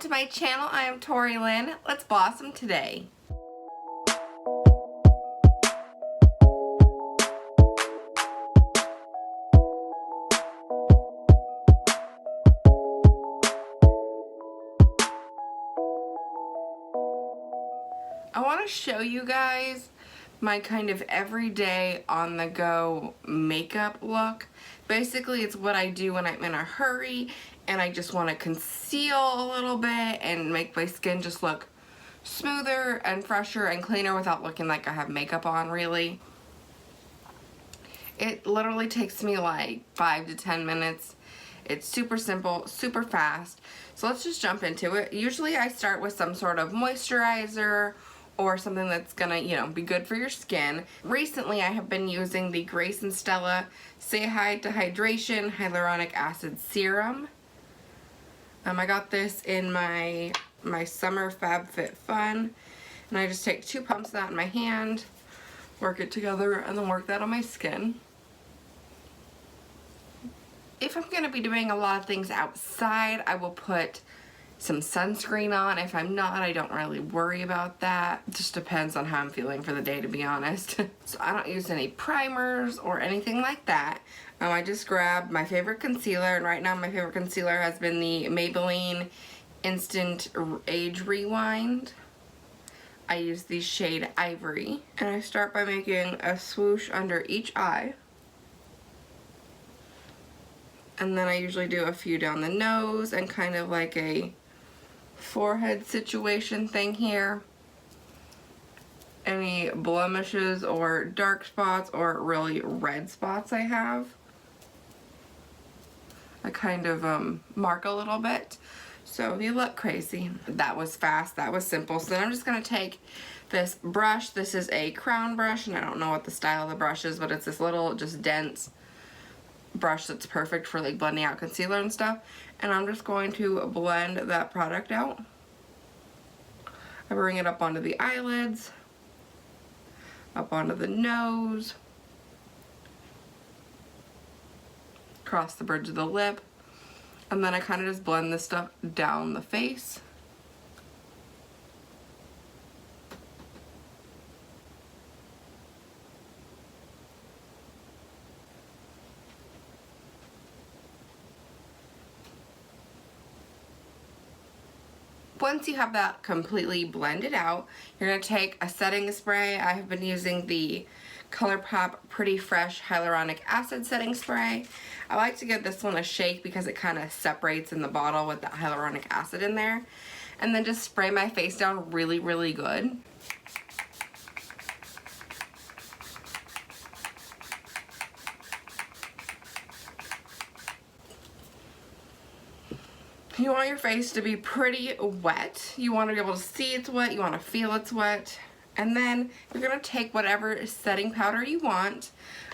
to my channel. I am Tori Lynn. Let's blossom today. I want to show you guys my kind of everyday on-the-go makeup look. Basically, it's what I do when I'm in a hurry and I just want to conceal a little bit and make my skin just look smoother and fresher and cleaner without looking like I have makeup on, really. It literally takes me like 5 to 10 minutes. It's super simple, super fast. So let's just jump into it. Usually I start with some sort of moisturizer or something that's gonna, be good for your skin. Recently, I have been using the Grace and Stella Say Hi to Hydration Hyaluronic Acid Serum. I got this in my summer FabFitFun, and I just take 2 pumps of that in my hand, work it together, and then work that on my skin. If I'm gonna be doing a lot of things outside, I will put some sunscreen on. If I'm not, I don't really worry about that. It just depends on how I'm feeling for the day, to be honest. So I don't use any primers or anything like that. I just grab my favorite concealer, and right now my favorite concealer has been the Maybelline Instant Age Rewind. I use the shade Ivory, and I start by making a swoosh under each eye. And then I usually do a few down the nose and kind of like a forehead situation thing here. Any blemishes or dark spots or really red spots I have, I kind of mark a little bit so you look crazy. That was fast, that was simple. So then I'm just gonna take this brush. This is a crown brush, and I don't know what the style of the brush is, but it's this little just dense brush that's perfect for like blending out concealer and stuff, and I'm just going to blend that product out. I bring it up onto the eyelids, up onto the nose, across the bridge of the lip, and then I kind of just blend this stuff down the face. Once you have that completely blended out, you're going to take a setting spray. I have been using the ColourPop Pretty Fresh Hyaluronic Acid Setting Spray. I like to give this one a shake because it kind of separates in the bottle with the hyaluronic acid in there. And then just spray my face down really, really good. You want your face to be pretty wet. You want to be able to see it's wet. You want to feel it's wet. And then you're going to take whatever setting powder you want.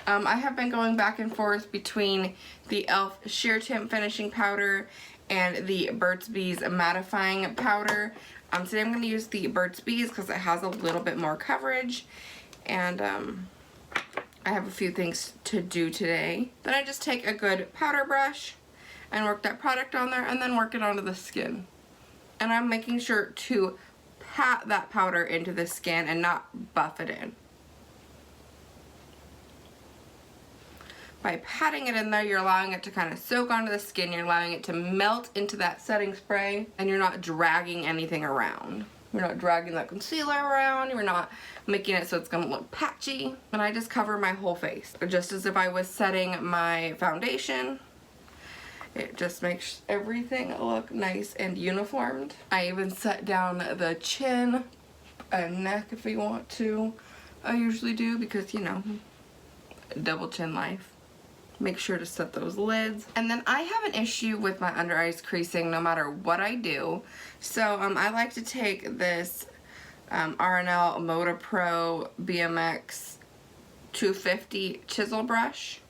I have been going back and forth between the e.l.f. Sheer Tint Finishing Powder and the Burt's Bees Mattifying Powder. Today I'm going to use the Burt's Bees because it has a little bit more coverage. And I have a few things to do today. Then I just take a good powder brush and work that product on there, and then work it onto the skin. And I'm making sure to pat that powder into the skin and not buff it in. By patting it in there, you're allowing it to kind of soak onto the skin, you're allowing it to melt into that setting spray, and you're not dragging anything around. You're not dragging that concealer around, you're not making it so it's gonna look patchy. And I just cover my whole face, just as if I was setting my foundation. It just makes everything look nice and uniformed. I even set down the chin and neck if you want to. I usually do because, double chin life. Make sure to set those lids. And then I have an issue with my under eyes creasing no matter what I do. So I like to take this R&L Moda Pro BMX 250 chisel brush.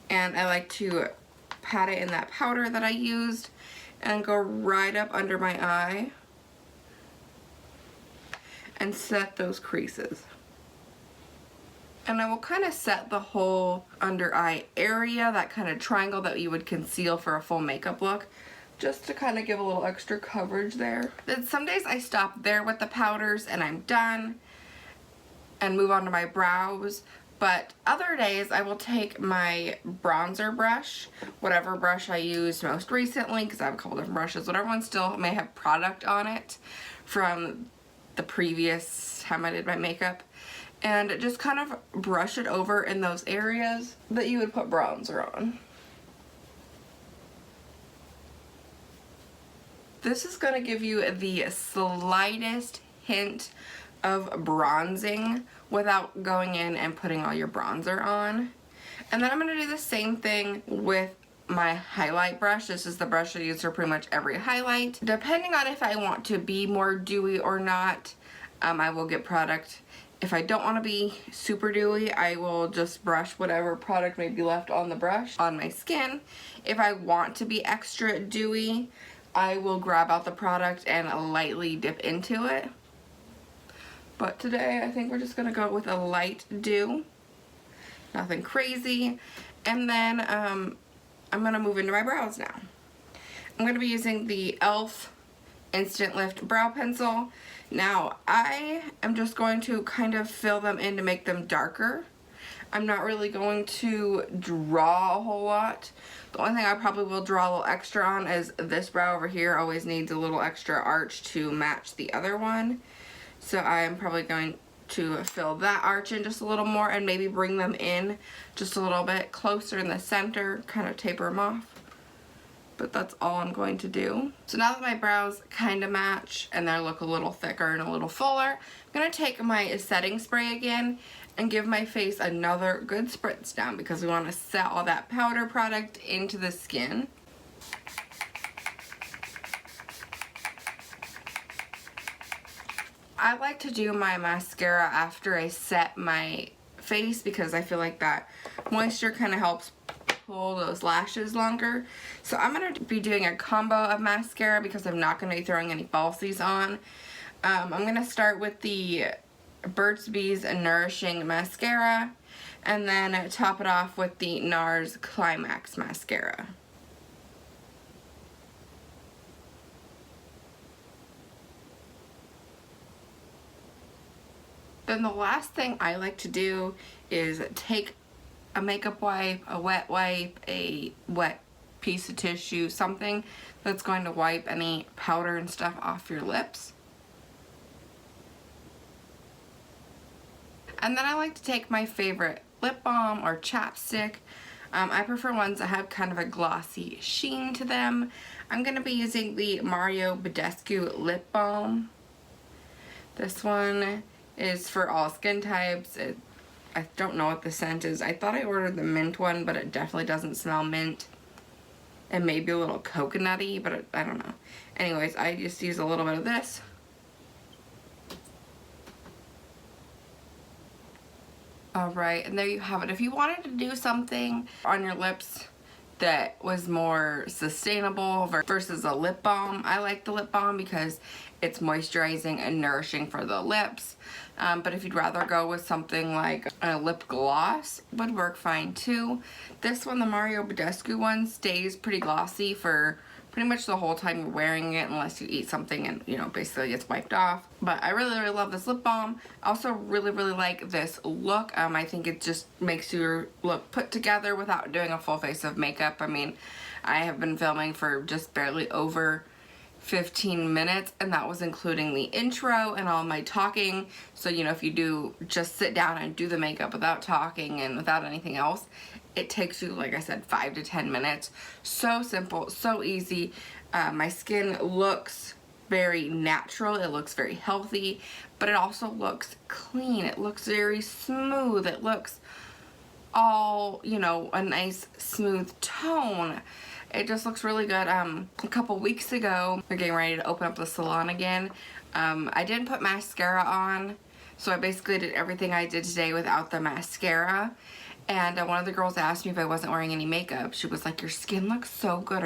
And I like to pat it in that powder that I used and go right up under my eye and set those creases. And I will kind of set the whole under eye area, that kind of triangle that you would conceal for a full makeup look. just to kind of give a little extra coverage there. Then some days I stop there with the powders and I'm done and move on to my brows. But other days I will take my bronzer brush, whatever brush I used most recently, because I have a couple different brushes, whatever one still may have product on it from the previous time I did my makeup, and just kind of brush it over in those areas that you would put bronzer on. This is going to give you the slightest hint of bronzing without going in and putting all your bronzer on. And then I'm going to do the same thing with my highlight brush. This is the brush I use for pretty much every highlight. Depending on if I want to be more dewy or not, I will get product. If I don't want to be super dewy, I will just brush whatever product may be left on the brush on my skin. If I want to be extra dewy, I will grab out the product and lightly dip into it. But today I think we're just going to go with a light dew. Nothing crazy. And then I'm going to move into my brows now. I'm going to be using the e.l.f. Instant Lift Brow Pencil. Now I am just going to kind of fill them in to make them darker. I'm not really going to draw a whole lot. The only thing I probably will draw a little extra on is this brow over here always needs a little extra arch to match the other one. So I am probably going to fill that arch in just a little more and maybe bring them in just a little bit closer in the center, kind of taper them off. But that's all I'm going to do. So now that my brows kind of match and they look a little thicker and a little fuller, I'm going to take my setting spray again and give my face another good spritz down because we want to set all that powder product into the skin. I like to do my mascara after I set my face because I feel like that moisture kind of helps pull those lashes longer. So I'm going to be doing a combo of mascara because I'm not going to be throwing any falsies on. I'm going to start with the Burt's Bees Nourishing Mascara and then top it off with the NARS Climax Mascara. Then the last thing I like to do is take a makeup wipe, a wet piece of tissue, something that's going to wipe any powder and stuff off your lips. And then I like to take my favorite lip balm or chapstick. I prefer ones that have kind of a glossy sheen to them. I'm going to be using the B.W.T.L lip balm. This one is for all skin types. I don't know what the scent is. I thought I ordered the mint one, but it definitely doesn't smell mint. And maybe a little coconutty, but I don't know. Anyways, I just use a little bit of this. Alright, and there you have it. If you wanted to do something on your lips that was more sustainable versus a lip balm, I like the lip balm because it's moisturizing and nourishing for the lips. But if you'd rather go with something like a lip gloss, would work fine too. This one, the B.W.T.L one, stays pretty glossy for pretty much the whole time you're wearing it unless you eat something and, you know, basically gets wiped off. But I really, really love this lip balm. I also really, really like this look. I think it just makes your look put together without doing a full face of makeup. I mean, I have been filming for just barely over 15 minutes, and that was including the intro and all my talking. So, you know, if you do just sit down and do the makeup without talking and without anything else, it takes you, like I said, 5 to 10 minutes. So simple, so easy. My skin looks very natural. It looks very healthy, but it also looks clean. It looks very smooth. It looks all, you know, a nice smooth tone. It just looks really good. A couple weeks ago, we're getting ready to open up the salon again. I didn't put mascara on, so I basically did everything I did today without the mascara. And one of the girls asked me if I wasn't wearing any makeup. She was like, "Your skin looks so good.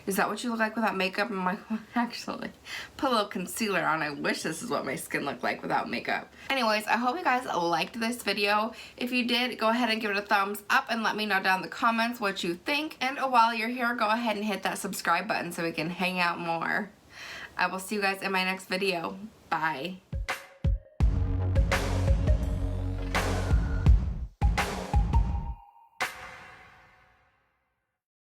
is that what you look like without makeup? I'm like, well, actually, put a little concealer on. I wish this is what my skin looked like without makeup. Anyways, I hope you guys liked this video. If you did, go ahead and give it a thumbs up and let me know down in the comments what you think. And while you're here, go ahead and hit that subscribe button so we can hang out more. I will see you guys in my next video. Bye.